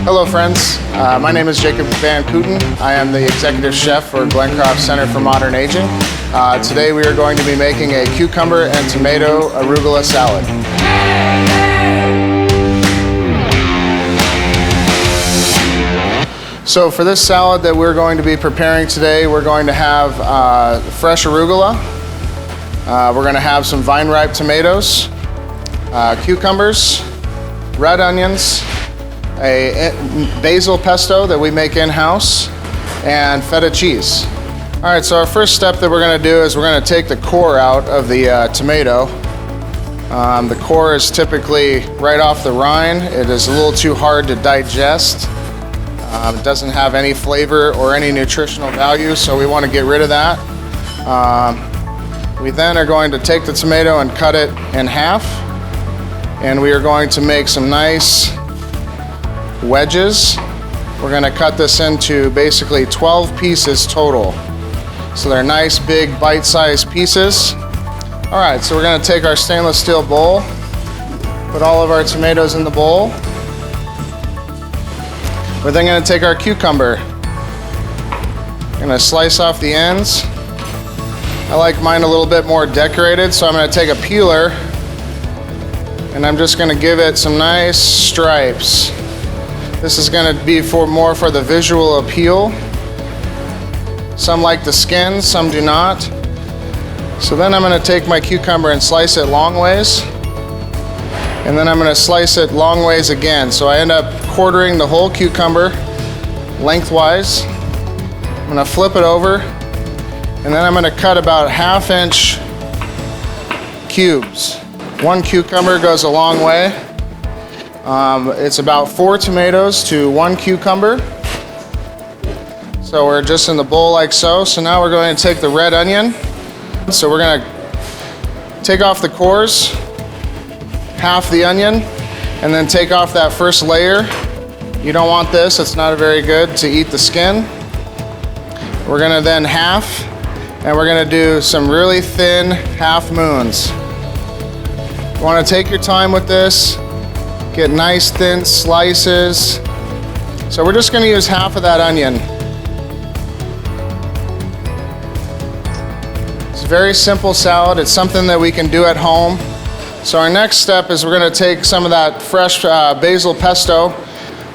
Hello friends, my name is Jacob VanKooten. I am the executive chef for Glencroft Center for Modern Aging. Today we are going to be making a cucumber and tomato arugula salad. So for this salad that we're going to be preparing today, we're going to have fresh arugula. We're going to have some vine-ripe tomatoes, cucumbers, red onions, a basil pesto that we make in-house, and feta cheese. All right, so our first step that we're going to do is we're going to take the core out of the tomato. The core is typically right off the rind. It is a little too hard to digest. It doesn't have any flavor or any nutritional value, so we want to get rid of that. We then are going to take the tomato and cut it in half, and we are going to make some nice wedges. We're going to cut this into basically 12 pieces total. So they're nice big bite-sized pieces. All right, so we're going to take our stainless steel bowl, put all of our tomatoes in the bowl. We're then going to take our cucumber. I'm going to slice off the ends. I like mine a little bit more decorated, so I'm going to take a peeler and I'm just going to give it some nice stripes. This is going to be more for the visual appeal. Some like the skin, some do not. So then I'm going to take my cucumber and slice it long ways. And then I'm going to slice it long ways again. So I end up quartering the whole cucumber lengthwise. I'm going to flip it over. And then I'm going to cut about 1/2-inch cubes. One cucumber goes a long way. It's about 4 tomatoes to 1 cucumber. So we're just in the bowl like so. So now we're going to take the red onion. So we're going to take off the cores, half the onion, and then take off that first layer. You don't want this, it's not very good to eat the skin. We're going to then half, and we're going to do some really thin half moons. You want to take your time with this. Get nice thin slices. So we're just going to use half of that onion. It's a very simple salad. It's something that we can do at home. So our next step is we're going to take some of that fresh basil pesto.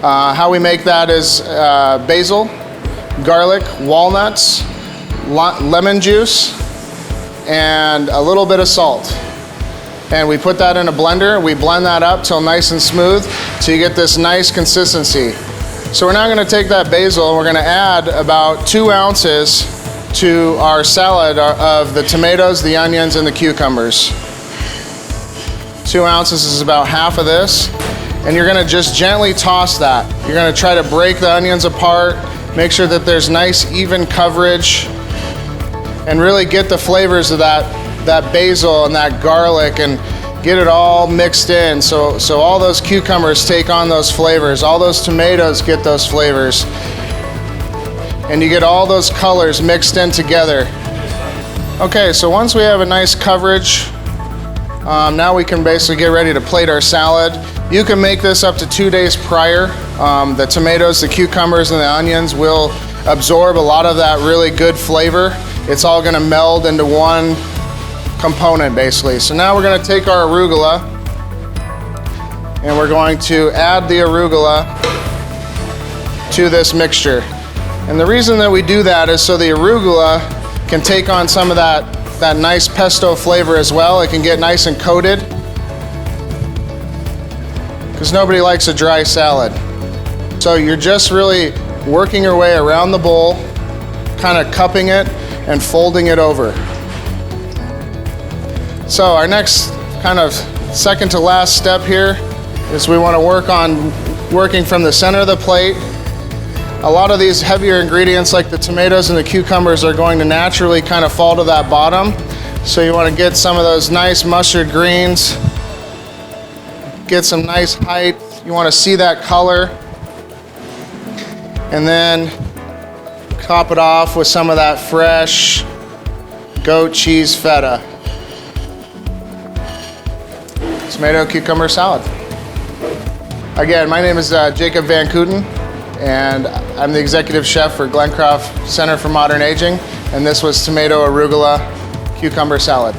How we make that is basil, garlic, walnuts, lemon juice, and a little bit of salt. And we put that in a blender. We blend that up till nice and smooth till you get this nice consistency. So we're now going to take that basil and we're going to add about 2 ounces to our salad of the tomatoes, the onions, and the cucumbers. 2 ounces is about half of this. And you're going to just gently toss that. You're going to try to break the onions apart, make sure that there's nice even coverage, and really get the flavors of that basil and that garlic and get it all mixed in. So all those cucumbers take on those flavors, all those tomatoes get those flavors, and you get all those colors mixed in together. Okay, so once we have a nice coverage, now we can basically get ready to plate our salad. You can make this up to 2 days prior. The tomatoes, the cucumbers, and the onions will absorb a lot of that really good flavor. It's all going to meld into one component basically. So now we're going to take our arugula and we're going to add the arugula to this mixture. And the reason that we do that is so the arugula can take on some of that nice pesto flavor as well. It can get nice and coated because nobody likes a dry salad. So you're just really working your way around the bowl, kind of cupping it and folding it over. So our next kind of second to last step here is we want to work on working from the center of the plate. A lot of these heavier ingredients like the tomatoes and the cucumbers are going to naturally kind of fall to that bottom. So you want to get some of those nice mustard greens, get some nice height. You want to see that color. And then top it off with some of that fresh goat cheese feta. Tomato cucumber salad. Again, my name is Jacob VanKooten, and I'm the executive chef for Glencroft Center for Modern Aging, and this was tomato arugula cucumber salad.